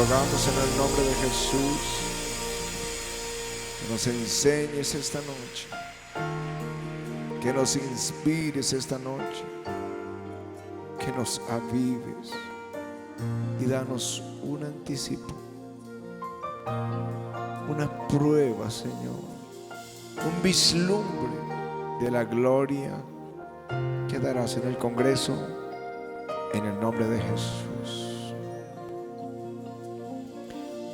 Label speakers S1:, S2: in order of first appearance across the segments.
S1: rogamos en el nombre de Jesús que nos enseñes esta noche, que nos inspires esta noche, que nos avives y danos un anticipo, una prueba, Señor, un vislumbre de la gloria que darás en el Congreso, en el nombre de Jesús.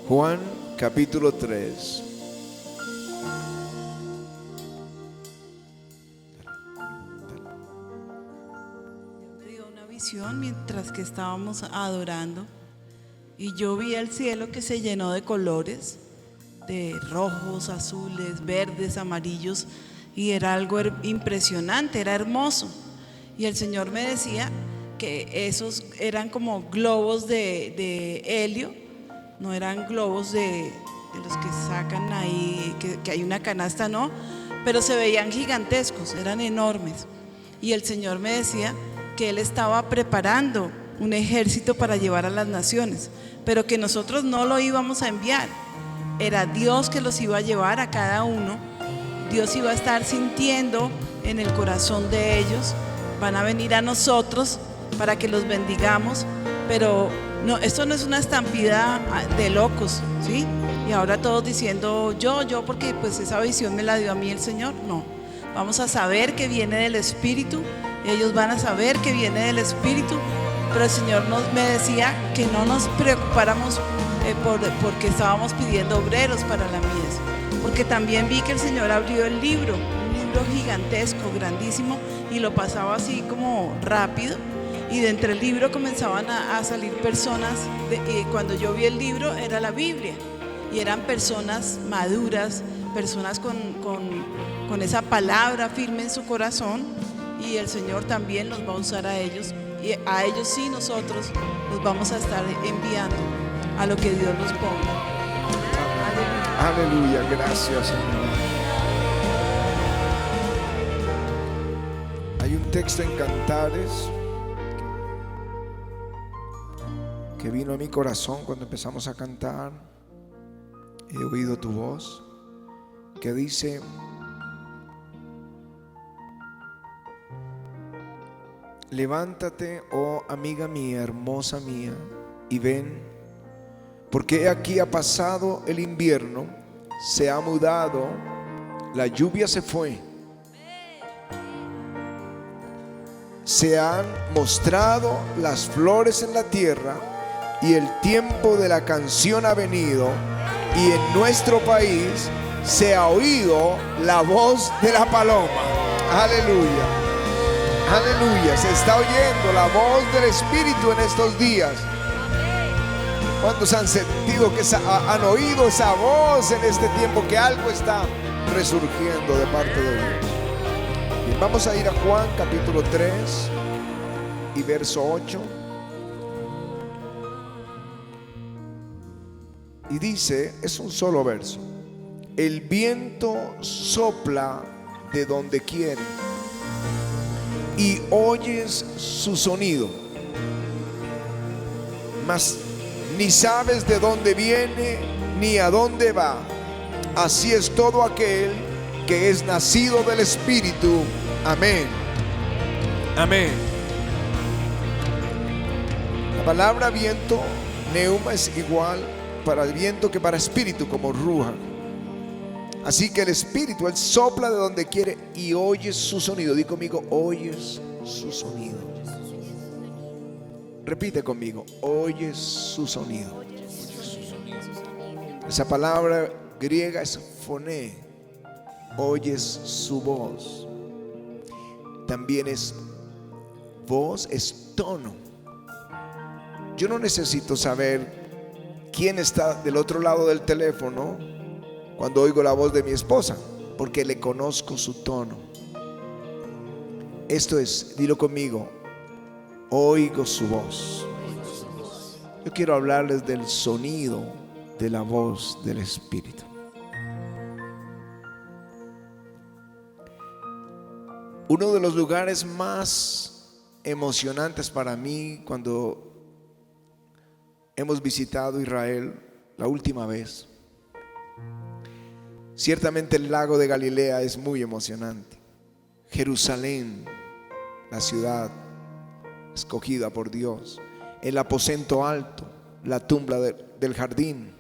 S1: Juan capítulo 3.
S2: Me dio una visión mientras que estábamos adorando y yo vi el cielo que se llenó de colores, de rojos, azules, verdes, amarillos, y era algo impresionante, era hermoso. Y el Señor me decía que esos eran como globos de helio, no eran globos de los que sacan ahí, que hay una canasta, no, pero se veían gigantescos, eran enormes. Y el Señor me decía que Él estaba preparando un ejército para llevar a las naciones, pero que nosotros no lo íbamos a enviar, era Dios que los iba a llevar a cada uno. Dios iba a estar sintiendo en el corazón de ellos, van a venir a nosotros para que los bendigamos, pero no, esto no es una estampida de locos, ¿sí? Y ahora todos diciendo yo, porque pues esa visión me la dio a mí el Señor. No, vamos a saber que viene del Espíritu, ellos van a saber que viene del Espíritu, pero el Señor me decía que no nos preocupáramos porque estábamos pidiendo obreros para la mies, porque también vi que el Señor abrió el libro, un libro gigantesco, grandísimo, y lo pasaba así como rápido, y de entre el libro comenzaban a salir personas, y cuando yo vi el libro era la Biblia, y eran personas maduras, personas con esa palabra firme en su corazón, y el Señor también los va a usar a ellos, y a ellos sí nosotros los vamos a estar enviando a lo que Dios los ponga.
S1: Aleluya, gracias, Señor. Hay un texto en Cantares que vino a mi corazón cuando empezamos a cantar. He oído tu voz, que dice: levántate, oh amiga mía, hermosa mía, y ven, porque he aquí ha pasado el invierno, se ha mudado, la lluvia se fue, se han mostrado las flores en la tierra, y el tiempo de la canción ha venido, y en nuestro país se ha oído la voz de la paloma. Aleluya, aleluya, se está oyendo la voz del Espíritu en estos días. ¿Cuántos han sentido que han oído esa voz en este tiempo, que algo está resurgiendo de parte de Dios? Bien, vamos a ir a Juan capítulo 3 y verso 8. Y dice, es un solo verso: el viento sopla de donde quiere y oyes su sonido, mas ni sabes de dónde viene ni a dónde va. Así es todo aquel que es nacido del Espíritu. Amén. Amén. La palabra viento, neuma, es igual para el viento que para espíritu, como ruja. Así que el Espíritu, Él sopla de donde quiere y oyes su sonido. Di conmigo, oyes su sonido. Repite conmigo, oyes su sonido. Esa palabra griega es foné. Oyes su voz. También es voz, es tono. Yo no necesito saber quién está del otro lado del teléfono cuando oigo la voz de mi esposa, porque le conozco su tono. Esto es, dilo conmigo, oigo su voz. Yo quiero hablarles del sonido de la voz del Espíritu. Uno de los lugares más emocionantes para mí cuando hemos visitado Israel la última vez. Ciertamente el lago de Galilea es muy emocionante. Jerusalén, la ciudad escogida por Dios, el aposento alto, la tumba del jardín.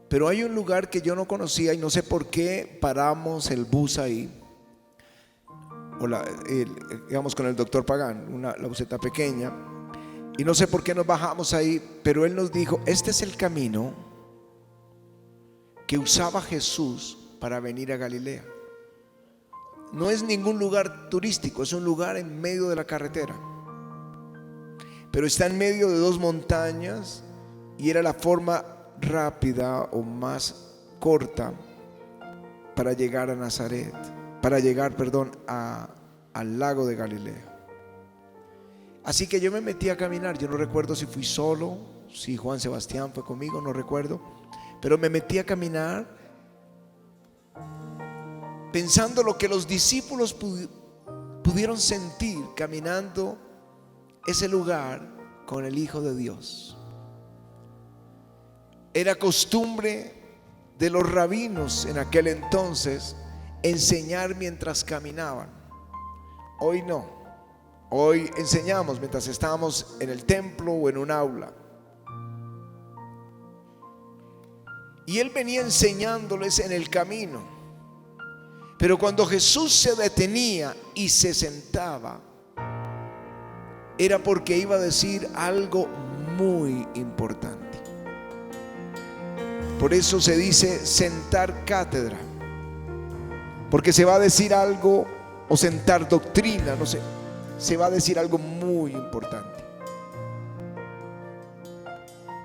S1: Pero hay un lugar que yo no conocía y no sé por qué paramos el bus ahí. Íbamos con el doctor Pagán, la buseta pequeña, y no sé por qué nos bajamos ahí, pero él nos dijo: este es el camino que usaba Jesús para venir a Galilea. No es ningún lugar turístico, es un lugar en medio de la carretera, pero está en medio de dos montañas y era la forma rápida o más corta para llegar a Nazaret, para llegar, al lago de Galilea. Así que yo me metí a caminar. Yo no recuerdo si fui solo, si Juan Sebastián fue conmigo, no recuerdo, pero me metí a caminar pensando lo que los discípulos pudieron sentir caminando ese lugar con el Hijo de Dios. Era costumbre de los rabinos en aquel entonces enseñar mientras caminaban. Hoy no. Hoy enseñamos mientras estamos en el templo o en un aula. Y él venía enseñándoles en el camino. Pero cuando Jesús se detenía y se sentaba, era porque iba a decir algo muy importante. Por eso se dice sentar cátedra, porque se va a decir algo, o sentar doctrina, no sé, se va a decir algo muy importante.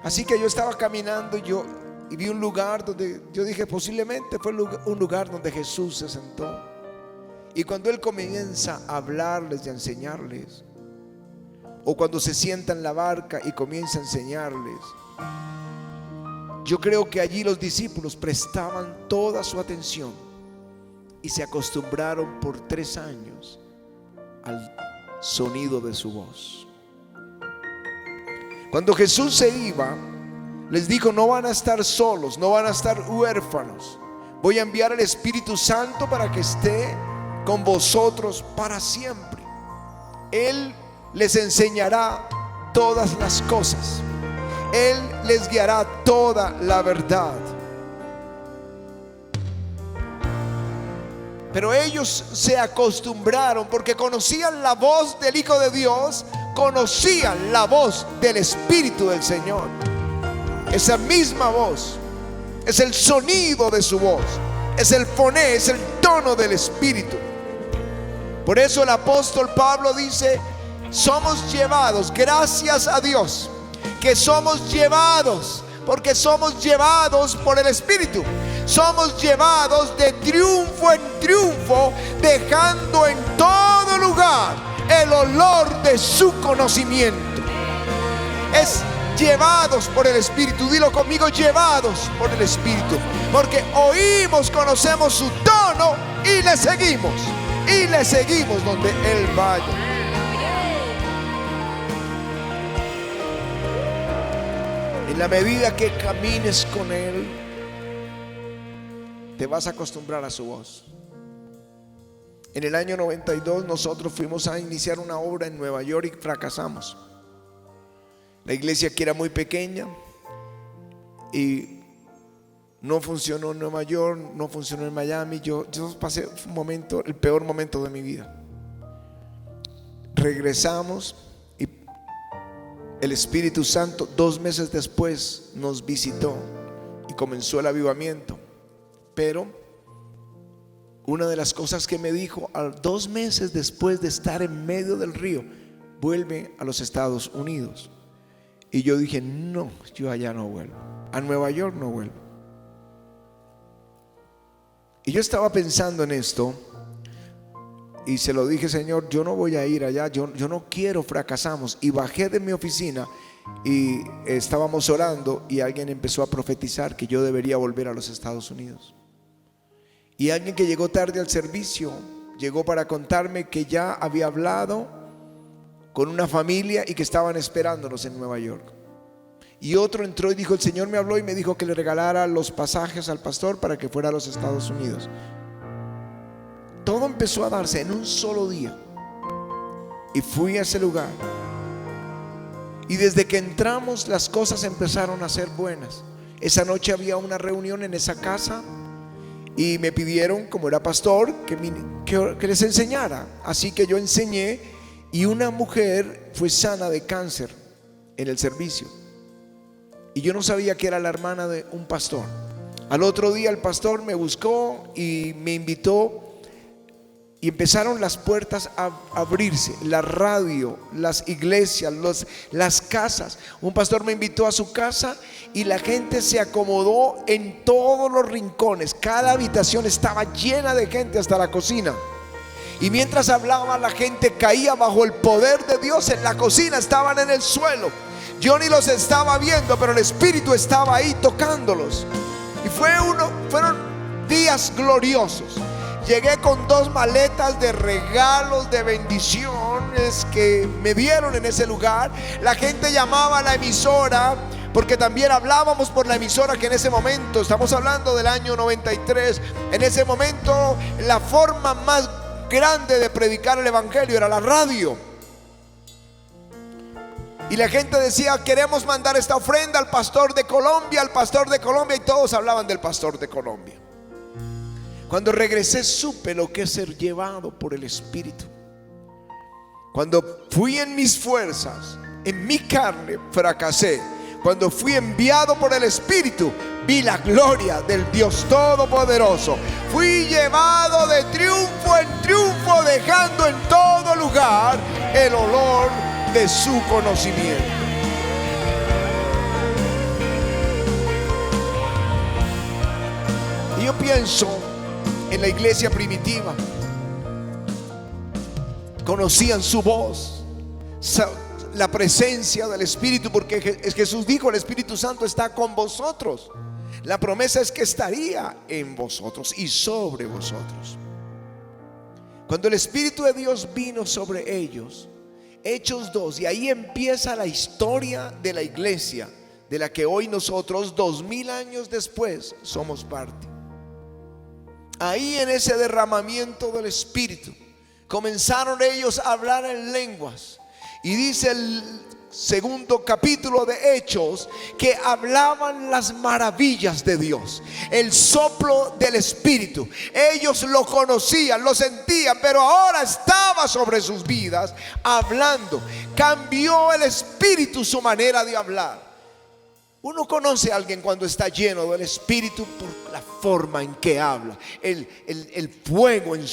S1: Así que yo estaba caminando y vi un lugar donde yo dije, posiblemente fue un lugar donde Jesús se sentó. Y cuando Él comienza a hablarles y a enseñarles, o cuando se sienta en la barca y comienza a enseñarles, yo creo que allí los discípulos prestaban toda su atención y se acostumbraron por 3 años al sonido de su voz. Cuando Jesús se iba, les dijo: no van a estar solos, no van a estar huérfanos. Voy a enviar al Espíritu Santo para que esté con vosotros para siempre. Él les enseñará todas las cosas. Él les guiará toda la verdad. Pero ellos se acostumbraron porque conocían la voz del Hijo de Dios, conocían la voz del Espíritu del Señor. Esa misma voz es el sonido de su voz, es el foné, es el tono del Espíritu. Por eso el apóstol Pablo dice: somos llevados, gracias a Dios que somos llevados, porque somos llevados por el Espíritu. Somos llevados de triunfo en triunfo, dejando en todo lugar el olor de su conocimiento. Es llevados por el Espíritu. Dilo conmigo: llevados por el Espíritu, porque oímos, conocemos su tono y le seguimos donde Él vaya. En la medida que camines con Él, te vas a acostumbrar a su voz. En el año 92 nosotros fuimos a iniciar una obra en Nueva York y fracasamos. La iglesia, que era muy pequeña, y no funcionó en Nueva York, no funcionó en Miami. Yo pasé un momento, el peor momento de mi vida. Regresamos y el Espíritu Santo 2 meses después nos visitó y comenzó el avivamiento. Pero una de las cosas que me dijo, 2 meses después de estar en medio del río: vuelve a los Estados Unidos. Y yo dije: no, yo allá no vuelvo, a Nueva York no vuelvo. Y yo estaba pensando en esto y se lo dije: Señor, yo no voy a ir allá, yo no quiero. Fracasamos. Y bajé de mi oficina y estábamos orando, y alguien empezó a profetizar que yo debería volver a los Estados Unidos. Y alguien que llegó tarde al servicio llegó para contarme que ya había hablado con una familia y que estaban esperándonos en Nueva York. Y otro entró y dijo: el Señor me habló y me dijo que le regalara los pasajes al pastor para que fuera a los Estados Unidos. Todo empezó a darse en un solo día. Y fui a ese lugar. Y desde que entramos las cosas empezaron a ser buenas. Esa noche había una reunión en esa casa y me pidieron, como era pastor, que les enseñara. Así que yo enseñé y una mujer fue sana de cáncer en el servicio. Y yo no sabía que era la hermana de un pastor. Al otro día el pastor me buscó y me invitó. Y empezaron las puertas a abrirse, la radio, las iglesias, las casas. Un pastor me invitó a su casa y la gente se acomodó en todos los rincones. Cada habitación estaba llena de gente hasta la cocina. Y mientras hablaba, la gente caía bajo el poder de Dios. En la cocina estaban en el suelo. Yo ni los estaba viendo, pero el Espíritu estaba ahí tocándolos. Y fueron días gloriosos. Llegué con 2 maletas de regalos, de bendiciones que me dieron en ese lugar. La gente llamaba a la emisora, porque también hablábamos por la emisora, que en ese momento, estamos hablando del año 93, en ese momento la forma más grande de predicar el evangelio era la radio. Y la gente decía: queremos mandar esta ofrenda al pastor de Colombia, al pastor de Colombia. Y todos hablaban del pastor de Colombia. Cuando regresé supe lo que es ser llevado por el Espíritu. Cuando fui en mis fuerzas, en mi carne, fracasé. Cuando fui enviado por el Espíritu, vi la gloria del Dios Todopoderoso. Fui llevado de triunfo en triunfo, dejando en todo lugar el olor de su conocimiento. Y yo pienso en la iglesia primitiva. Conocían su voz, la presencia del Espíritu, porque Jesús dijo: el Espíritu Santo está con vosotros. La promesa es que estaría en vosotros y sobre vosotros. Cuando el Espíritu de Dios vino sobre ellos, Hechos 2, y ahí empieza la historia de la iglesia, de la que hoy nosotros, 2000 años después, somos parte. Ahí, en ese derramamiento del Espíritu, comenzaron ellos a hablar en lenguas. Y dice el segundo capítulo de Hechos que hablaban las maravillas de Dios, el soplo del Espíritu. Ellos lo conocían, lo sentían, pero ahora estaba sobre sus vidas hablando. Cambió el Espíritu su manera de hablar. Uno conoce a alguien cuando está lleno del Espíritu por la forma en que habla, el fuego en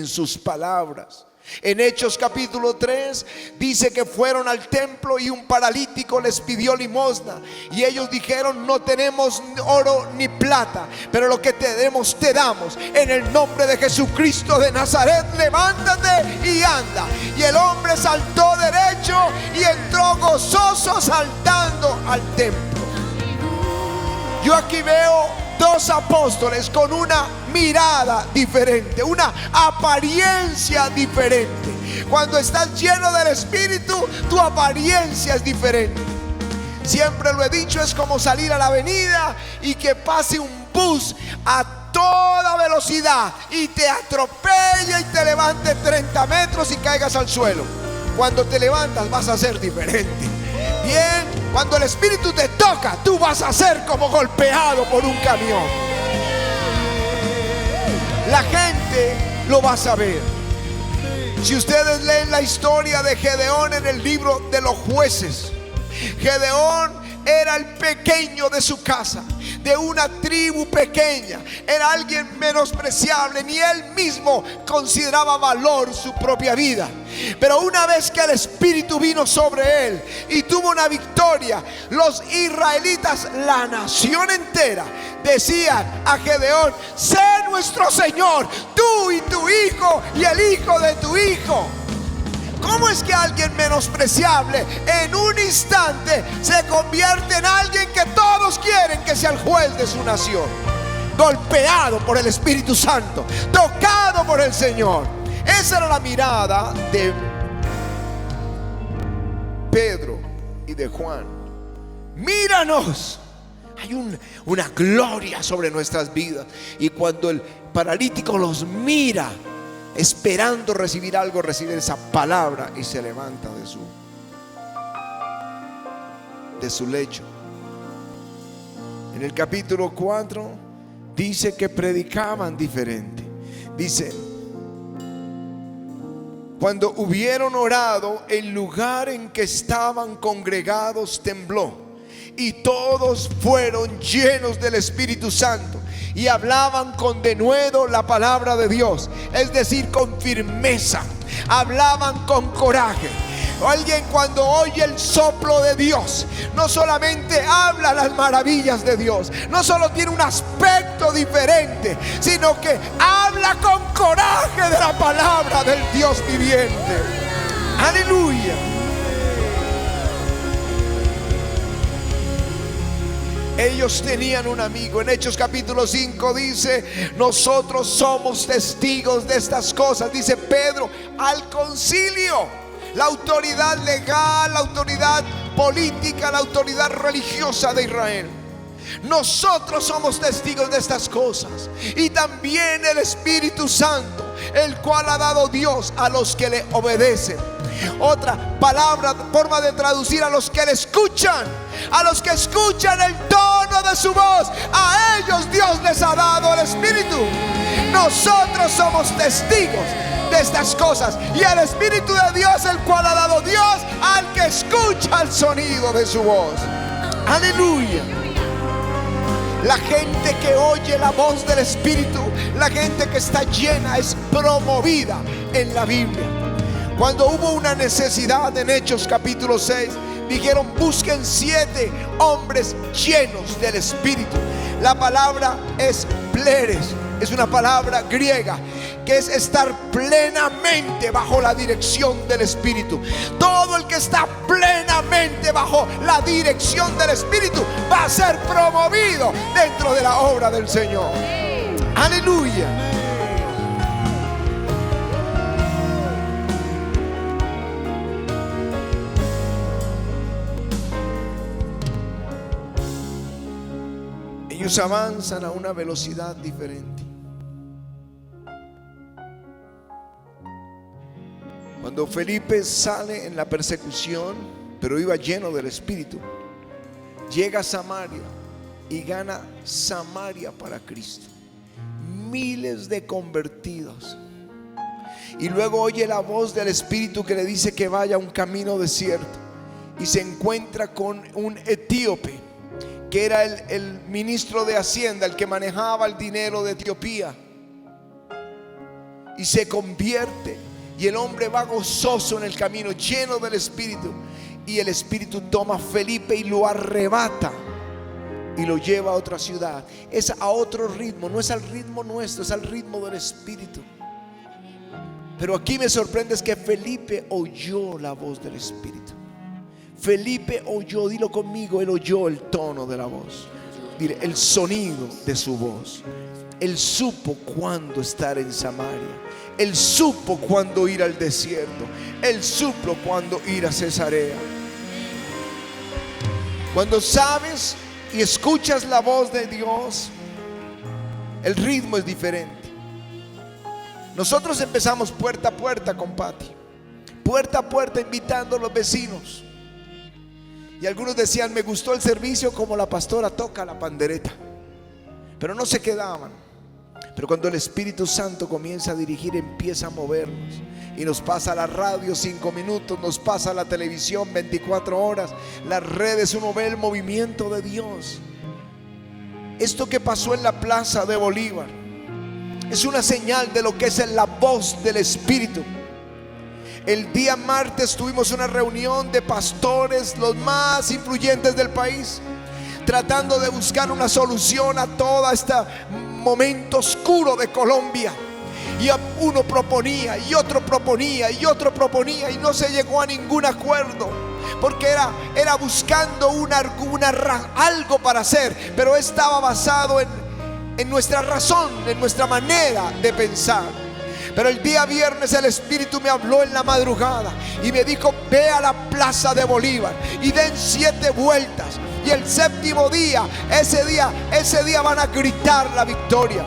S1: sus palabras. En Hechos capítulo 3 dice que fueron al templo y un paralítico les pidió limosna. Y ellos dijeron: no tenemos oro ni plata, pero lo que tenemos te damos. En el nombre de Jesucristo de Nazaret, levántate y anda. Y el hombre saltó derecho y entró gozoso saltando al templo. Yo aquí veo 2 apóstoles con una mirada diferente, una apariencia diferente. Cuando estás lleno del Espíritu, tu apariencia es diferente. Siempre lo he dicho, es como salir a la avenida y que pase un bus a toda velocidad y te atropelle y te levante 30 metros y caigas al suelo. Cuando te levantas vas a ser diferente. Bien, cuando el Espíritu te toca, tú vas a ser como golpeado por un camión. La gente lo va a saber. Si ustedes leen la historia de Gedeón en el libro de los Jueces, Gedeón era el pequeño de su casa, de una tribu pequeña. Era alguien menospreciable, ni él mismo consideraba valor su propia vida. Pero una vez que el Espíritu vino sobre él y tuvo una victoria, los israelitas, la nación entera, decían a Gedeón: sé nuestro Señor, tú y tu hijo y el hijo de tu hijo. ¿Cómo es que alguien menospreciable en un instante se convierte en alguien que todos quieren que sea el juez de su nación? Golpeado por el Espíritu Santo, tocado por el Señor. Esa era la mirada Pedro y de Juan: míranos. Hay una gloria sobre nuestras vidas. Y cuando el paralítico los mira, esperando recibir algo, recibe esa palabra y se levanta de su lecho. En el capítulo 4 dice que predicaban diferente. Dice: cuando hubieron orado, el lugar en que estaban congregados tembló, y todos fueron llenos del Espíritu Santo y hablaban con denuedo la palabra de Dios. Es decir, con firmeza, hablaban con coraje. Alguien cuando oye el soplo de Dios, no solamente habla las maravillas de Dios, no solo tiene un aspecto diferente, sino que habla con coraje de la palabra del Dios viviente. Aleluya. Ellos tenían un amigo. En Hechos capítulo 5 dice: nosotros somos testigos de estas cosas. Dice Pedro al concilio, la autoridad legal, la autoridad política, la autoridad religiosa de Israel. Nosotros somos testigos de estas cosas, y también el Espíritu Santo, el cual ha dado Dios a los que le obedecen. Otra palabra, forma de traducir: a los que le escuchan. A los que escuchan el tono de su voz, a ellos Dios les ha dado el Espíritu. Nosotros somos testigos de estas cosas, y el Espíritu de Dios, el cual ha dado Dios al que escucha el sonido de su voz. Aleluya. La gente que oye la voz del Espíritu, la gente que está llena, es promovida en la Biblia. Cuando hubo una necesidad en Hechos capítulo 6, dijeron: busquen 7 hombres llenos del Espíritu. La palabra es pleres, es una palabra griega que es estar plenamente bajo la dirección del Espíritu. Todo el que está plenamente bajo la dirección del Espíritu va a ser promovido dentro de la obra del Señor. Aleluya. Ellos avanzan a una velocidad diferente. Cuando Felipe sale en la persecución, pero iba lleno del Espíritu, llega a Samaria y gana Samaria para Cristo. Miles de convertidos. Y luego oye la voz del Espíritu que le dice que vaya a un camino desierto, y se encuentra con un etíope que era el ministro de Hacienda, el que manejaba el dinero de Etiopía, y se convierte. Y el hombre va gozoso en el camino, lleno del Espíritu. Y el Espíritu toma a Felipe y lo arrebata y lo lleva a otra ciudad. Es a otro ritmo, no es al ritmo nuestro, es al ritmo del Espíritu. Pero aquí me sorprende es que Felipe oyó la voz del Espíritu. Felipe oyó, dilo conmigo, él oyó el tono de la voz. Dile, el sonido de su voz. Él supo cuándo estar en Samaria. Él supo cuándo ir al desierto. Él supo cuándo ir a Cesarea. Cuando sabes y escuchas la voz de Dios, el ritmo es diferente. Nosotros empezamos puerta a puerta con Pati, puerta a puerta invitando a los vecinos. Y algunos decían: me gustó el servicio como la pastora toca la pandereta. Pero no se quedaban. Pero cuando el Espíritu Santo comienza a dirigir, empieza a movernos. Y nos pasa la radio 5 minutos, nos pasa la televisión 24 horas, las redes, uno ve el movimiento de Dios. Esto que pasó en la plaza de Bolívar es una señal de lo que es la voz del Espíritu. El día martes tuvimos una reunión de pastores, los más influyentes del país, tratando de buscar una solución a todo este momento oscuro de Colombia. Y uno proponía y otro proponía y otro proponía, y no se llegó a ningún acuerdo, porque era buscando algo para hacer, pero estaba basado en nuestra razón, en nuestra manera de pensar. Pero el día viernes el Espíritu me habló en la madrugada y me dijo: ve a la plaza de Bolívar y den 7 vueltas. Y el séptimo día, ese día van a gritar la victoria.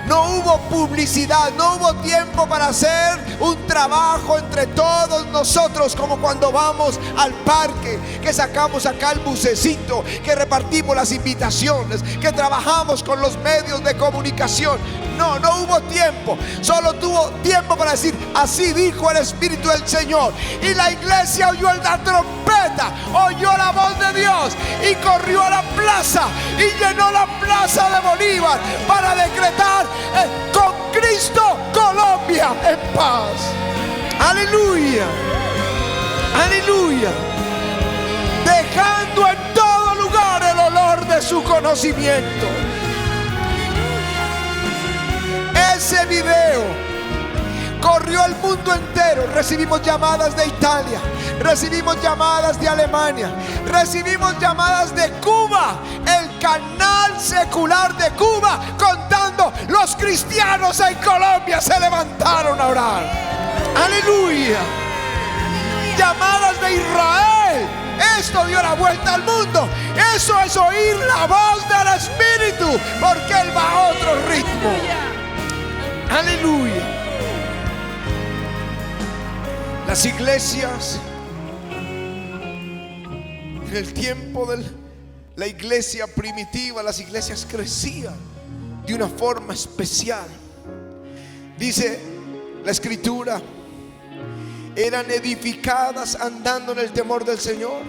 S1: No hubo publicidad, no hubo tiempo para hacer un trabajo entre todos nosotros, como cuando vamos al parque, que sacamos acá el bucecito, que repartimos las invitaciones, que trabajamos con los medios de comunicación. No hubo tiempo. Solo tuvo tiempo para decir: así dijo el Espíritu del Señor. Y la iglesia oyó la trompeta, oyó la voz de Dios y corrió a la plaza y llenó la plaza de Bolívar para decretar: con Cristo Colombia en paz. Aleluya, aleluya. Dejando en todo lugar el olor de su conocimiento. Ese video corrió el mundo entero. Recibimos llamadas de Italia, recibimos llamadas de Alemania, recibimos llamadas de Cuba. El canal secular de Cuba contando: los cristianos en Colombia se levantaron a orar. Aleluya. Llamadas de Israel. Esto dio la vuelta al mundo. Eso es oír la voz del Espíritu, porque Él va a otro ritmo. Aleluya. Las iglesias, en el tiempo de la iglesia primitiva, las iglesias crecían de una forma especial. Dice la Escritura: eran edificadas andando en el temor del Señor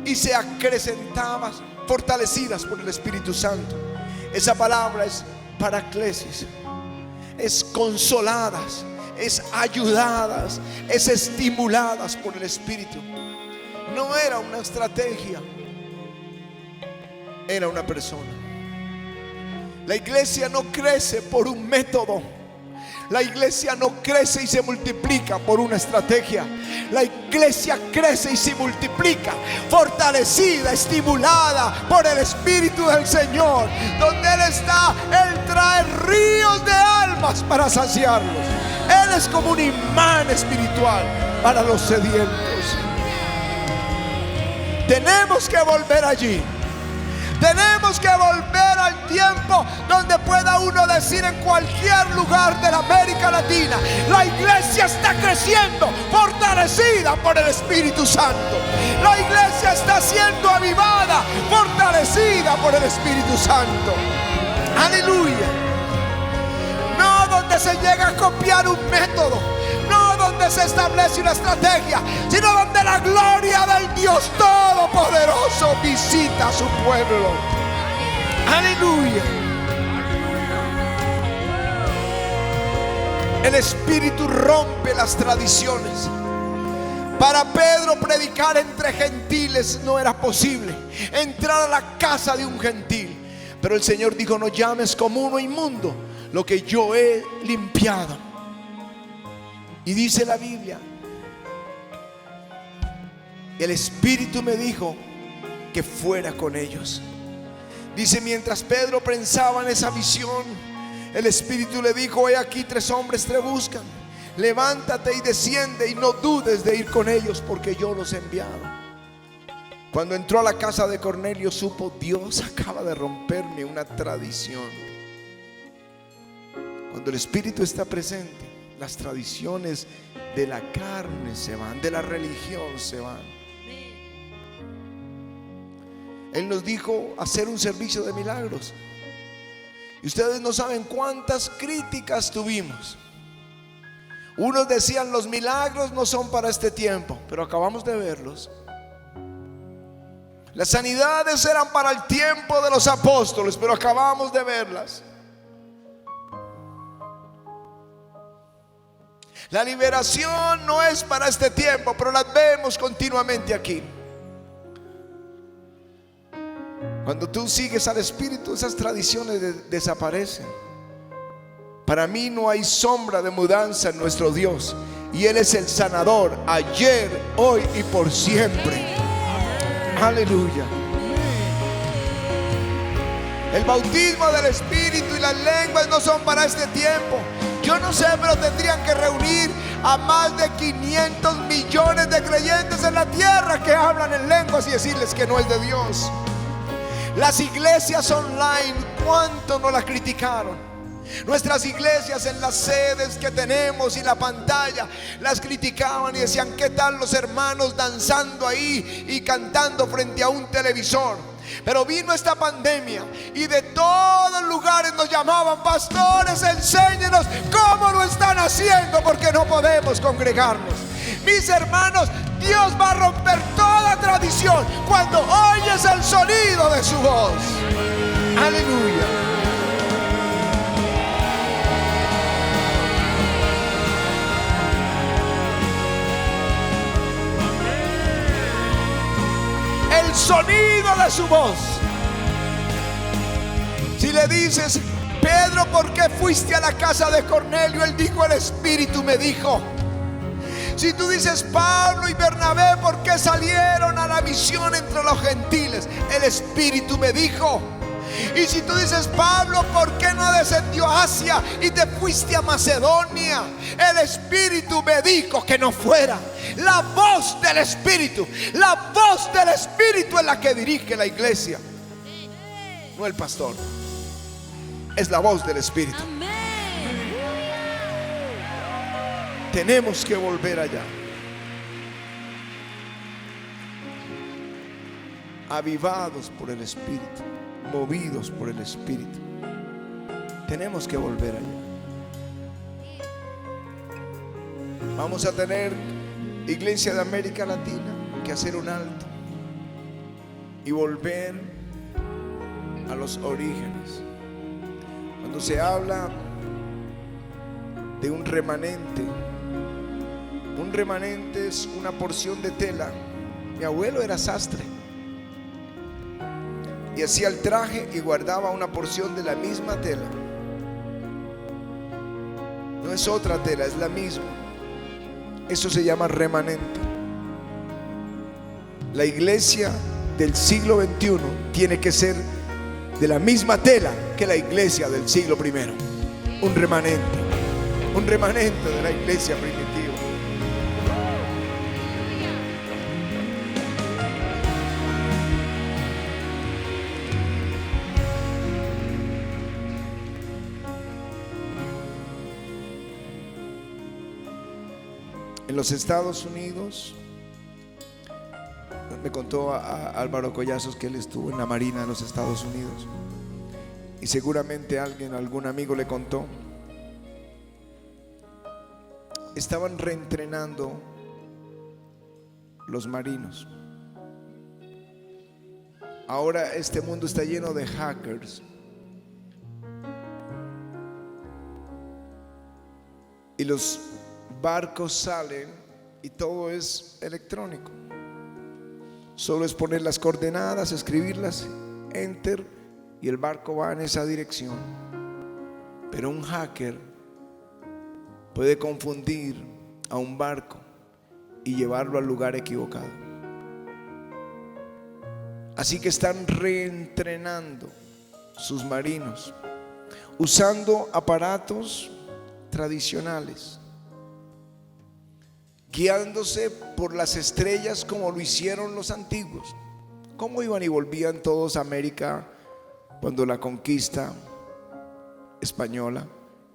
S1: y se acrecentaban, fortalecidas por el Espíritu Santo. Esa palabra es paraclesis. Es consoladas, es ayudadas, es estimuladas por el Espíritu. No era una estrategia, era una persona. La iglesia no crece por un método. La iglesia no crece y se multiplica por una estrategia. La iglesia crece y se multiplica fortalecida, estimulada por el Espíritu del Señor. Donde Él está, Él trae ríos de almas para saciarlos. Él es como un imán espiritual para los sedientos. Tenemos que volver allí. Tenemos que volver al tiempo donde pueda uno decir en cualquier lugar de la América Latina: la iglesia está creciendo, fortalecida por el Espíritu Santo. La iglesia está siendo avivada, fortalecida por el Espíritu Santo. Aleluya. No donde se llega a copiar un método, no donde se establece una estrategia, sino donde la gloria del Dios Todopoderoso visita a su pueblo. Aleluya. El Espíritu rompe las tradiciones. Para Pedro, predicar entre gentiles no era posible, entrar a la casa de un gentil. Pero el Señor dijo: no llames común o inmundo lo que yo he limpiado. Y dice la Biblia: el Espíritu me dijo que fuera con ellos. Dice: mientras Pedro pensaba en esa visión, el Espíritu le dijo: he aquí 3 hombres te buscan. Levántate y desciende y no dudes de ir con ellos, porque yo los he enviado. Cuando entró a la casa de Cornelio, supo: Dios acaba de romperme una tradición. Cuando el Espíritu está presente, las tradiciones de la carne se van, de la religión se van. Él nos dijo hacer un servicio de milagros. Y ustedes no saben cuántas críticas tuvimos. Unos decían: los milagros no son para este tiempo, pero acabamos de verlos. Las sanidades eran para el tiempo de los apóstoles, pero acabamos de verlas. La liberación no es para este tiempo, pero las vemos continuamente aquí. Cuando tú sigues al Espíritu, esas tradiciones desaparecen. Para mí no hay sombra de mudanza en nuestro Dios, y Él es el sanador ayer, hoy y por siempre. Aleluya. El bautismo del Espíritu y las lenguas no son para este tiempo. Yo no sé, pero tendrían que reunir a más de 500 millones de creyentes en la tierra que hablan en lenguas y decirles que no es de Dios. Las iglesias online, ¿cuánto nos las criticaron? Nuestras iglesias en las sedes que tenemos y la pantalla las criticaban y decían: ¿qué tal los hermanos danzando ahí y cantando frente a un televisor? Pero vino esta pandemia y de todos lugares nos llamaban: pastores, enséñenos cómo lo están haciendo, porque no podemos congregarnos. Mis hermanos, Dios va a romper toda tradición cuando oyes el sonido de su voz. Aleluya. El sonido de su voz. Si le dices: Pedro, ¿por qué fuiste a la casa de Cornelio? Él dijo: el Espíritu me dijo. Si tú dices: Pablo y Bernabé, ¿por qué salieron a la misión entre los gentiles? El Espíritu me dijo. Y si tú dices: Pablo, ¿por qué no descendió a Asia y te fuiste a Macedonia? El Espíritu me dijo que no fuera. La voz del Espíritu, la voz del Espíritu es la que dirige la iglesia, no el pastor. Es la voz del Espíritu. Tenemos que volver allá, avivados por el Espíritu, movidos por el Espíritu. Tenemos que volver allá. Vamos a tener, Iglesia de América Latina, que hacer un alto y volver a los orígenes. Cuando se habla de un remanente es una porción de tela. Mi abuelo era sastre y hacía el traje y guardaba una porción de la misma tela. No es otra tela, es la misma. Eso se llama remanente. La iglesia del siglo XXI tiene que ser de la misma tela que la iglesia del siglo I. Un remanente de la iglesia primitiva. En los Estados Unidos, me contó a Álvaro Collazos que él estuvo en la Marina de los Estados Unidos, y seguramente algún amigo le contó. Estaban reentrenando los marinos. Ahora este mundo está lleno de hackers, y los barcos salen y todo es electrónico. Solo es poner las coordenadas, escribirlas, enter, y el barco va en esa dirección. Pero un hacker puede confundir a un barco y llevarlo al lugar equivocado. Así que están reentrenando sus marinos usando aparatos tradicionales, guiándose por las estrellas como lo hicieron los antiguos. ¿Cómo iban y volvían todos a América cuando la conquista española?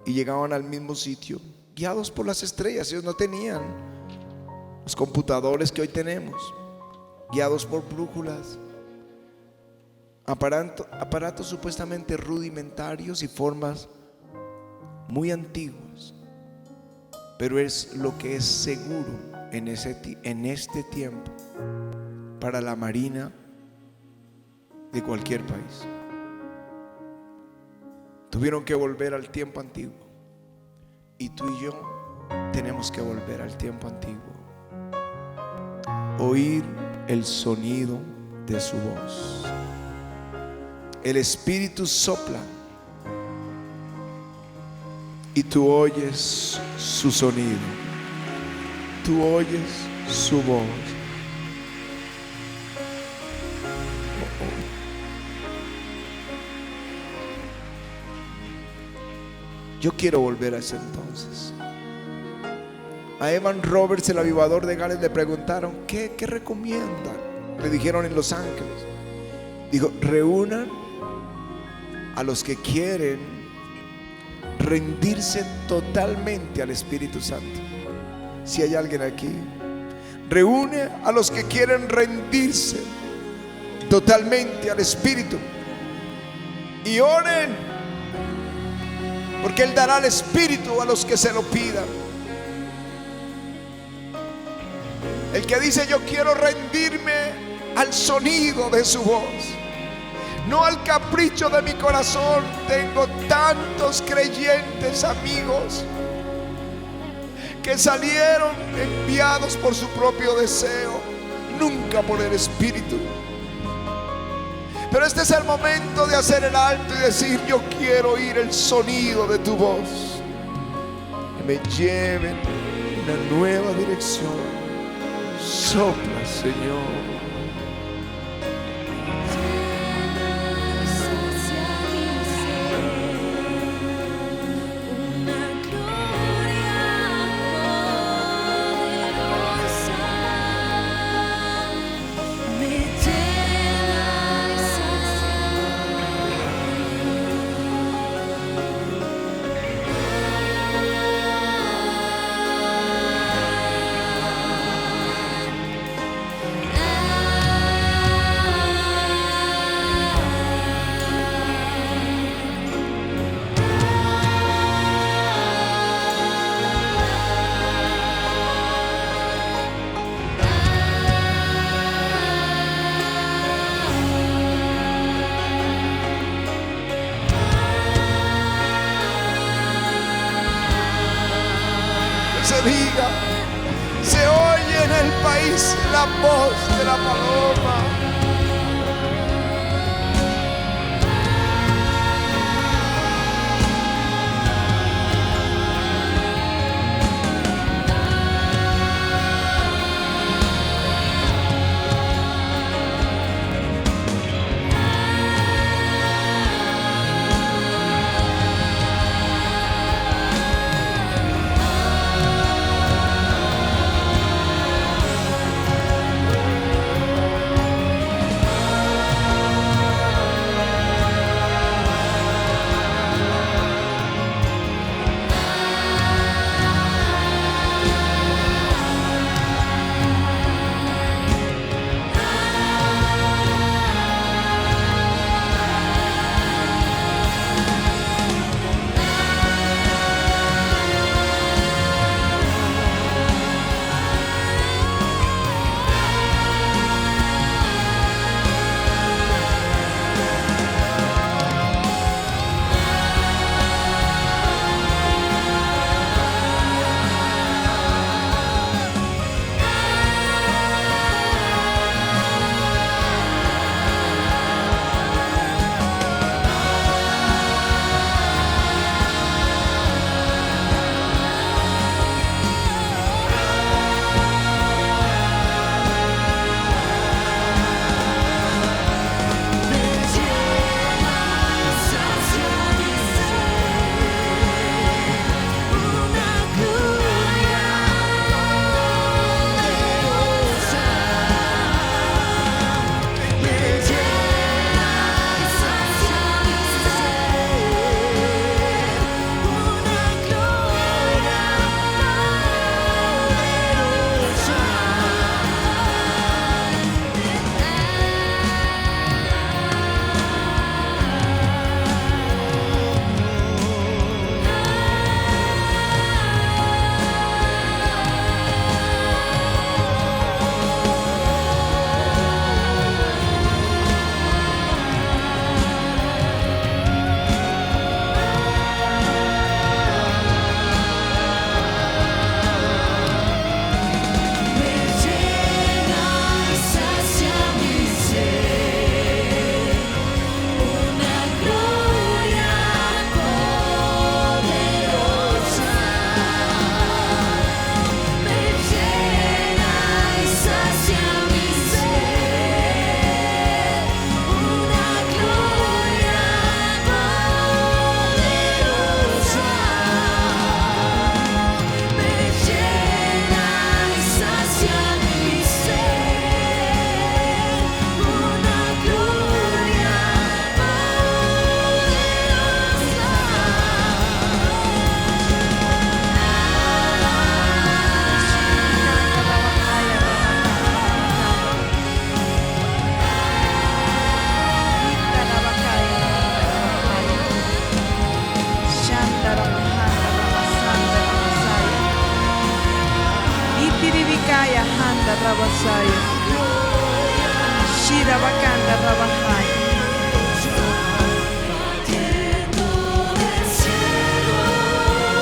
S1: Y llegaban al mismo sitio, guiados por las estrellas. Ellos no tenían los computadores que hoy tenemos, guiados por brújulas, aparatos supuestamente rudimentarios y formas muy antiguas. Pero es lo que es seguro en este tiempo para la marina de cualquier país. Tuvieron que volver al tiempo antiguo, y tú y yo tenemos que volver al tiempo antiguo. Oír el sonido de su voz. El Espíritu sopla y tú oyes su sonido, tú oyes su voz. Yo quiero volver a ese entonces. A Evan Roberts, el avivador de Gales, le preguntaron: ¿qué recomiendan? Le dijeron en Los Ángeles. Dijo: reúnan a los que quieren rendirse totalmente al Espíritu Santo. Si hay alguien aquí, reúne a los que quieren rendirse totalmente al Espíritu y oren, porque Él dará el Espíritu a los que se lo pidan. El que dice: yo quiero rendirme al sonido de su voz, no al capricho de mi corazón. Tengo tantos creyentes amigos que salieron enviados por su propio deseo, nunca por el Espíritu. Pero este es el momento de hacer el alto y decir: yo quiero oír el sonido de tu voz, que me lleve en una nueva dirección. Sopla, Señor. Se diga: se oye en el país la voz de la paloma.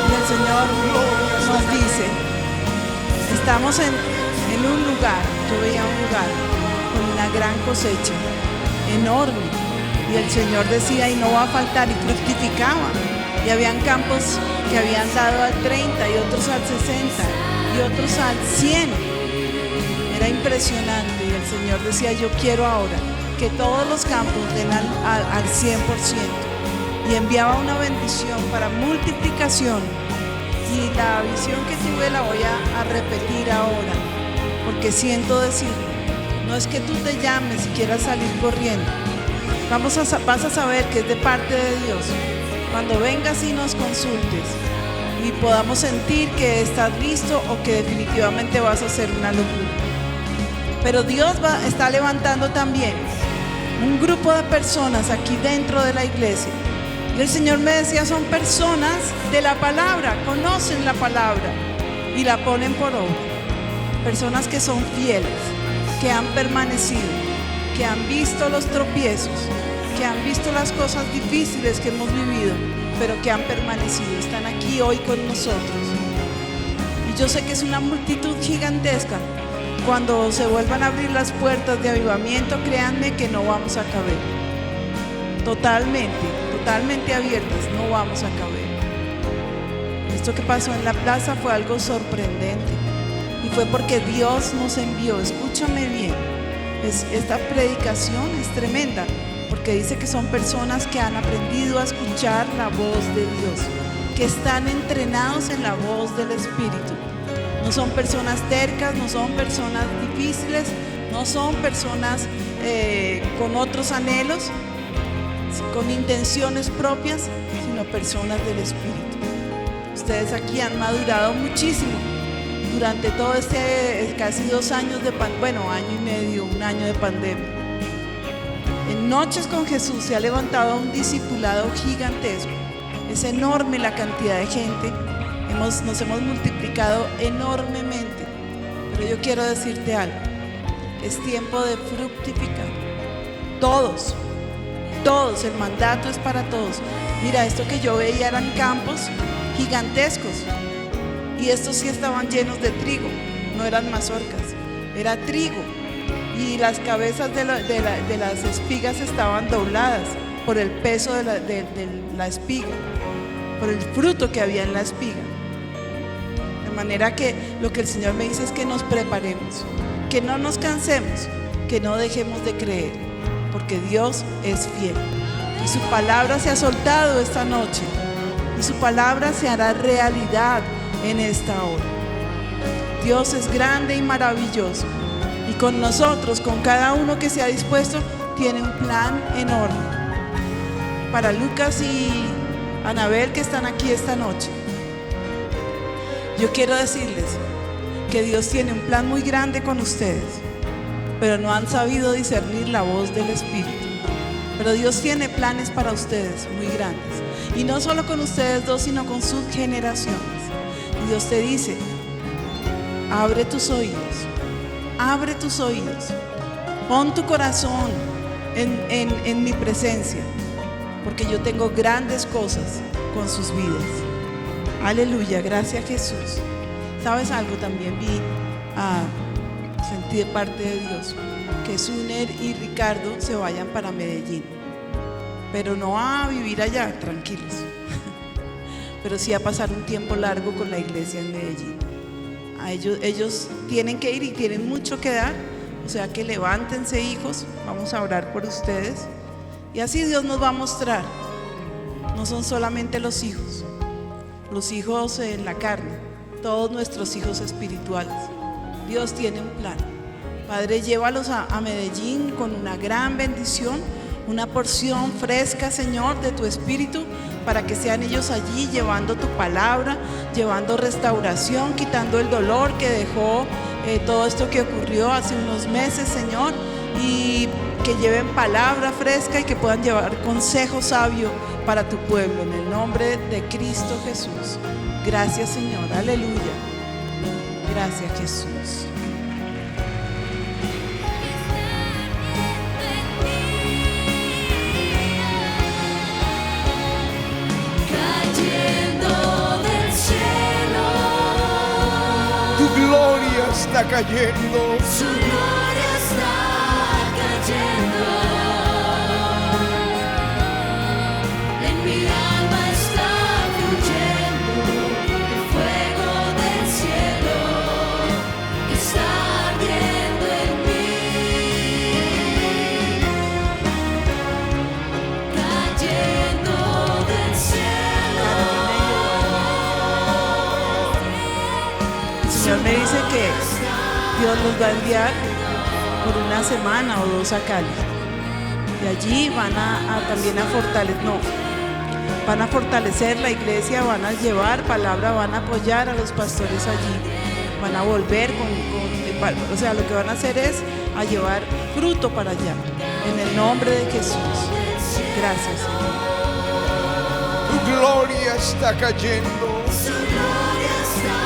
S2: Y el Señor nos dice, estamos en un lugar, yo veía un lugar con una gran cosecha, enorme. Y el Señor decía, y no va a faltar, y fructificaba. Y habían campos que habían dado al 30 y otros al 60 y otros al 100. Era impresionante. Y el Señor decía, yo quiero ahora que todos los campos den al 100%. Y enviaba una bendición para multiplicación. Y la visión que tuve la voy a repetir ahora, porque siento decir, no es que tú te llames y quieras salir corriendo. Vas a saber que es de parte de Dios cuando vengas y nos consultes y podamos sentir que estás listo o que definitivamente vas a hacer una locura. Pero Dios está levantando también un grupo de personas aquí dentro de la iglesia. Y el Señor me decía, son personas de la palabra, conocen la palabra y la ponen por obra. Personas que son fieles, que han permanecido, que han visto los tropiezos, que han visto las cosas difíciles que hemos vivido, pero que han permanecido, están aquí hoy con nosotros. Y yo sé que es una multitud gigantesca. Cuando se vuelvan a abrir las puertas de avivamiento, créanme que no vamos a caber. Totalmente abiertas, no vamos a caber. Esto que pasó en la plaza fue algo sorprendente y fue porque Dios nos envió. Escúchame bien, esta predicación es tremenda, porque dice que son personas que han aprendido a escuchar la voz de Dios, que están entrenados en la voz del Espíritu. No son personas tercas, no son personas difíciles, no son personas con otros anhelos, con intenciones propias, sino personas del Espíritu. Ustedes aquí han madurado muchísimo durante todo casi 2 años año y medio, 1 año de pandemia. En Noches con Jesús se ha levantado un discipulado gigantesco. Es enorme la cantidad de gente. Nos hemos multiplicado enormemente. Pero yo quiero decirte algo. Es tiempo de fructificar. Todos, el mandato es para todos. Mira, esto que yo veía eran campos gigantescos. Y estos sí estaban llenos de trigo. No eran mazorcas, era trigo. Y las cabezas de las espigas estaban dobladas por el peso de la espiga, por el fruto que había en la espiga. De manera que lo que el Señor me dice es que nos preparemos, que no nos cansemos, que no dejemos de creer, porque Dios es fiel. Y su palabra se ha soltado esta noche, y su palabra se hará realidad en esta hora. Dios es grande y maravilloso. Y con nosotros, con cada uno que se ha dispuesto, tiene un plan enorme. Para Lucas y Anabel que están aquí esta noche, yo quiero decirles que Dios tiene un plan muy grande con ustedes, pero no han sabido discernir la voz del Espíritu. Pero Dios tiene planes para ustedes muy grandes. Y no solo con ustedes dos, sino con sus generaciones. Y Dios te dice, abre tus oídos. Abre tus oídos, pon tu corazón en mi presencia, porque yo tengo grandes cosas con sus vidas. Aleluya, gracias Jesús. ¿Sabes algo? También sentí de parte de Dios que Suner y Ricardo se vayan para Medellín, pero no a vivir allá, tranquilos, pero sí a pasar un tiempo largo con la iglesia en Medellín. Ellos tienen que ir y tienen mucho que dar, o sea que levántense, hijos, vamos a orar por ustedes. Y así Dios nos va a mostrar, no son solamente los hijos en la carne, todos nuestros hijos espirituales. Dios tiene un plan. Padre, llévalos a Medellín con una gran bendición, una porción fresca, Señor, de tu Espíritu, para que sean ellos allí llevando tu palabra, llevando restauración, quitando el dolor que dejó todo esto que ocurrió hace unos meses, Señor, y que lleven palabra fresca y que puedan llevar consejo sabio para tu pueblo, en el nombre de Cristo Jesús. Gracias, Señor, aleluya. Gracias, Jesús.
S1: está cayendo.
S3: Su gloria está cayendo. En mi alma está fluyendo el fuego del cielo que está ardiendo en mí. Cayendo del cielo.
S2: El Señor me dice que Dios los va a enviar por una semana o dos a Cali. Y allí van también van a fortalecer la iglesia, van a llevar palabra, van a apoyar a los pastores allí, van a volver o sea, lo que van a hacer es a llevar fruto para allá, en el nombre de Jesús. Gracias, Señor.
S1: Tu gloria está cayendo.
S3: Su gloria está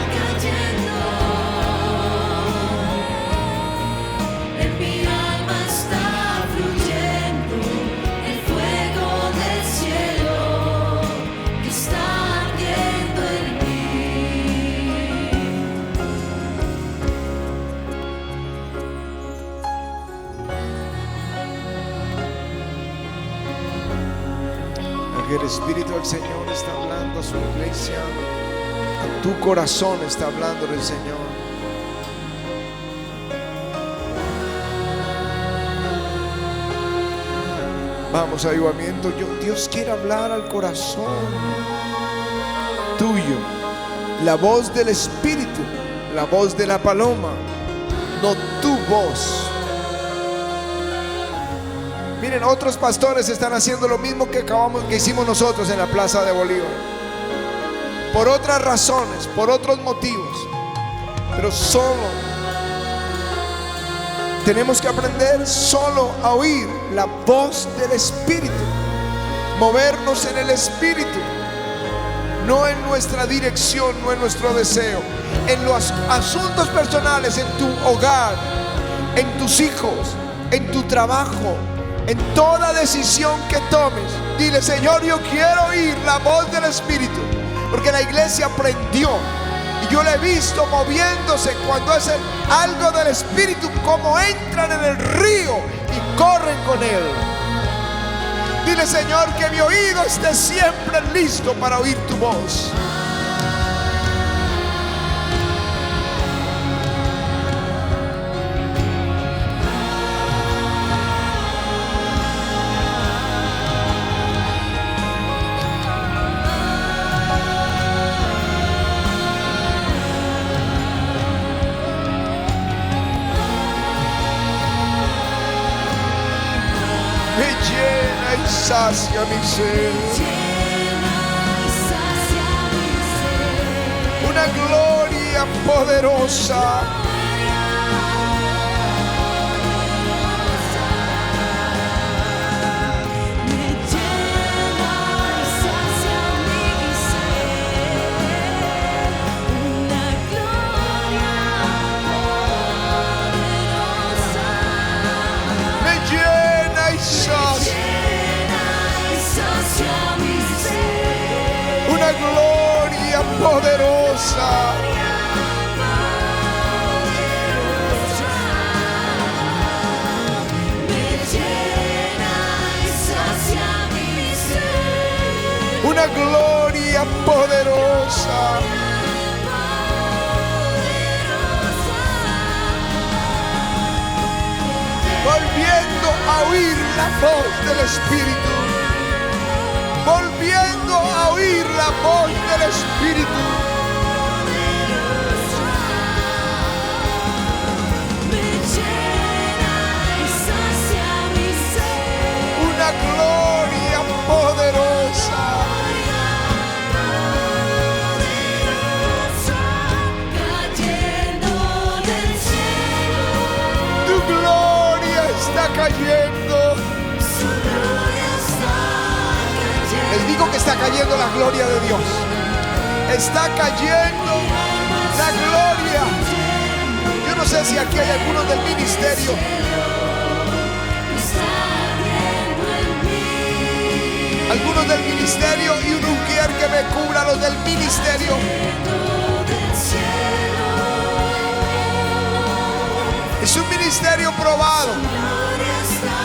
S3: cayendo. En mi alma está fluyendo el fuego del cielo que está ardiendo en mí.
S1: Porque el Espíritu del Señor está hablando a su iglesia. A tu corazón está hablando el Señor. Vamos, avivamiento. Dios quiere hablar al corazón tuyo. La voz del Espíritu, la voz de la paloma, no tu voz. Miren, otros pastores están haciendo lo mismo que hicimos nosotros en la Plaza de Bolívar, por otras razones, por otros motivos, pero solo tenemos que aprender solo a oír la voz del Espíritu, movernos en el Espíritu, no en nuestra dirección, no en nuestro deseo, en los asuntos personales, en tu hogar, en tus hijos, en tu trabajo, en toda decisión que tomes. Dile: Señor, yo quiero oír la voz del Espíritu, porque la iglesia aprendió y yo la he visto moviéndose cuando es algo del Espíritu, como entran en el río y corren con él. Dile: Señor, que mi oído esté siempre listo para oír tu voz. Me llena y sacia mi ser. Una gloria poderosa. Me llena y sacia. Una gloria poderosa. Una gloria poderosa. Volviendo a oír la voz del Espíritu. Volviendo a oír la voz del Espíritu. Una gloria poderosa. Tu gloria está cayendo. Les digo que está cayendo la gloria de Dios. Está cayendo la gloria. Yo no sé si aquí hay algunos del ministerio. Algunos del ministerio y un ujier que me cubra los del ministerio. Es un ministerio probado.
S3: gloria está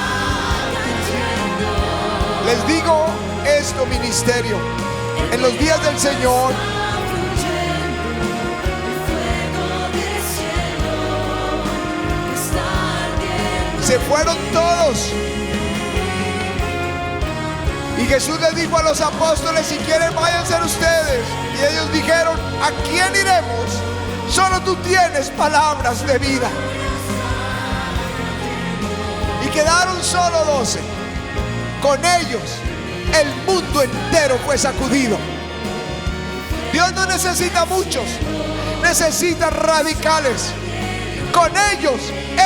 S3: cayendo.
S1: Les digo esto, ministerio. En los días del Señor se fueron todos. Y Jesús les dijo a los apóstoles: si quieren, váyanse ustedes. Y ellos dijeron: ¿a quién iremos? Solo tú tienes palabras de vida. Y quedaron solo 12. Con ellos el mundo entero fue sacudido. Dios no necesita muchos, necesita radicales. Con ellos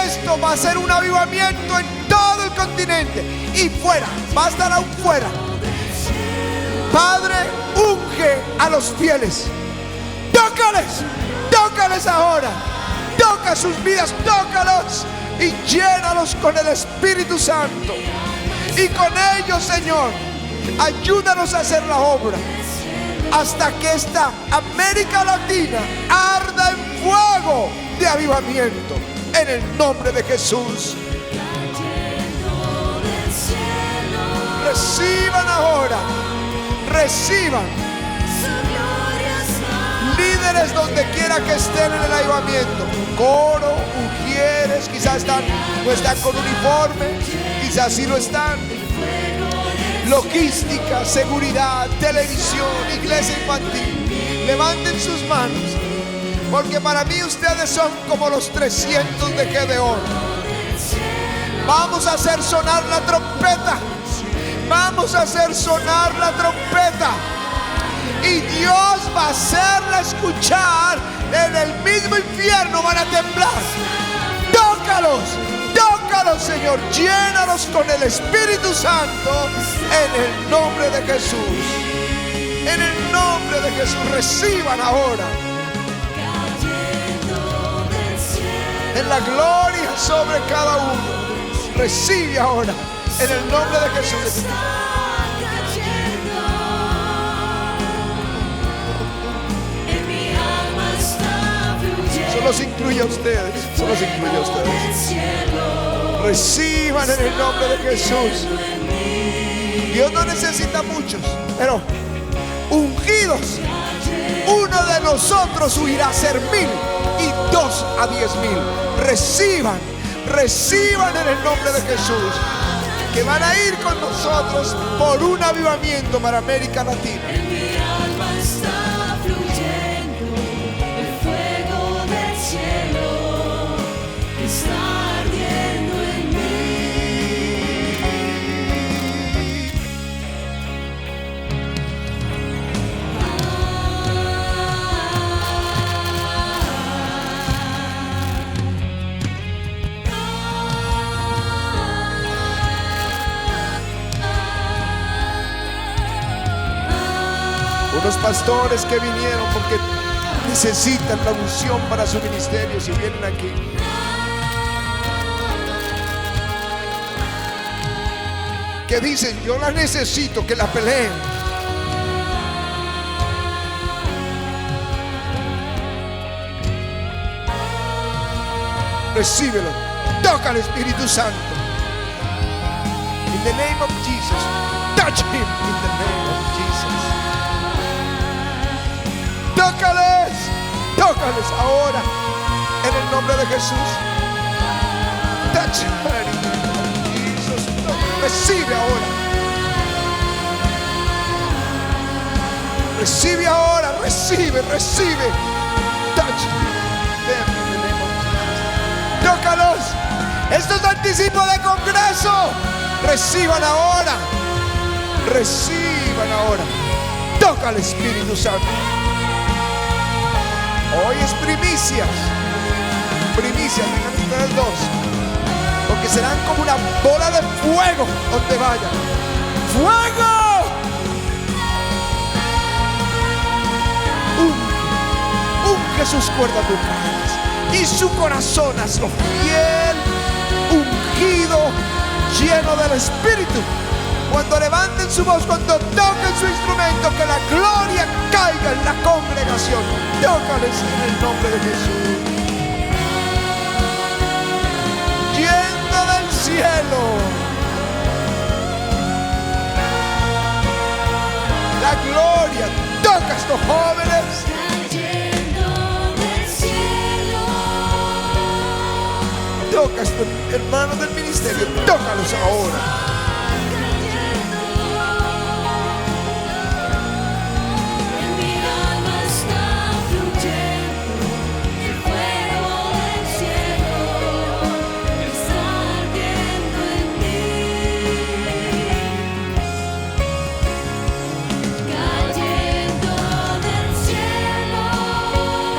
S1: esto va a ser un avivamiento en todo el continente y fuera, va a estar aún fuera. Padre, unge a los fieles. Tócales ahora. Toca sus vidas, tócalos y llénalos con el Espíritu Santo. Y con ellos, Señor, ayúdanos a hacer la obra hasta que esta América Latina arda en fuego de avivamiento, en el nombre de Jesús. Reciban ahora, reciban. Líderes donde quiera que estén en el avivamiento, coro, ujieres, quizás no están con uniforme, quizás sí lo están. Logística, seguridad, televisión, iglesia infantil, levanten sus manos, porque para mí ustedes son como los 300 de Gedeón. Vamos a hacer sonar la trompeta. Vamos a hacer sonar la trompeta. Y Dios va a hacerla escuchar. En el mismo infierno van a temblar. Tócalos, Señor. Llénalos con el Espíritu Santo. En el nombre de Jesús. En el nombre de Jesús. Reciban ahora. En la gloria sobre cada uno. Recibe ahora. En el nombre de Jesús. Solo se incluye a ustedes. Solo se incluye a ustedes. Reciban en el nombre de Jesús. Dios no necesita muchos, pero ungidos, uno de nosotros huirá a ser 1000 y 2 a 10,000. Reciban en el nombre de Jesús, que van a ir con nosotros por un avivamiento para América Latina.
S3: En mi alma está fluyendo el fuego del cielo que está ardiendo en mí.
S1: Unos pastores que vinieron porque necesitan la unción para su ministerio, si vienen aquí. Que dicen: yo la necesito, que la peleen. Recíbelo. Toca al Espíritu Santo. In the name of Jesus. Touch him in the name of Jesus. Tócales ahora en el nombre de Jesús. Touch her in the name of Jesus. Recibe ahora. Recibe ahora, recibe. Touch them in the name of Jesus. Tócalos. Esto es anticipo de congreso. Reciban ahora. Toca al Espíritu Santo. Hoy es primicias, vengan ustedes dos, porque serán como una bola de fuego donde vayan. ¡Fuego! Unge sus cuerdas vocales y su corazón, hazlo fiel, ungido, lleno del Espíritu. Cuando levanten su voz, cuando toquen su instrumento, que la gloria caiga en la congregación. Tócales en el nombre de Jesús. los jóvenes.
S3: cayendo del cielo.
S1: Toca a estos hermanos del ministerio, tócalos ahora.
S3: En mi alma está fluyendo el fuego del cielo, está ardiendo en mí, cayendo del cielo.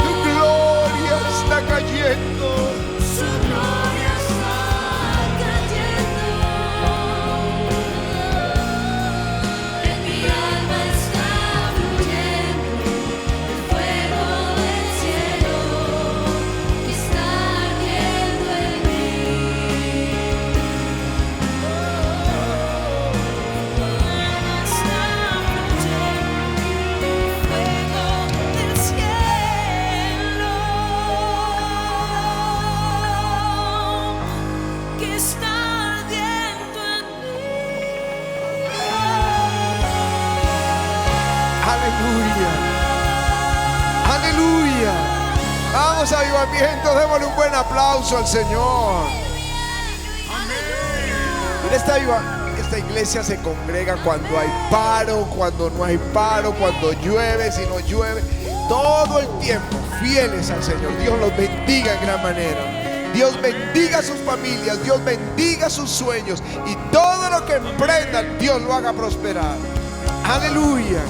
S1: Tu gloria está cayendo.
S3: Su gloria está cayendo. En mi alma está fluyendo el fuego del cielo, está ardiendo en mí. En mi alma está fluyendo el fuego del cielo, que está ardiendo en mí.
S1: Aleluya. Aleluya. Vamos a avivamiento, démosle un buen aplauso al Señor. Mira, esta iglesia se congrega cuando hay paro, cuando no hay paro, cuando llueve, si no llueve, todo el tiempo fieles al Señor. Dios los bendiga en gran manera. Dios bendiga a sus familias, Dios bendiga sus sueños y todo lo que emprendan, Dios lo haga prosperar. Aleluya.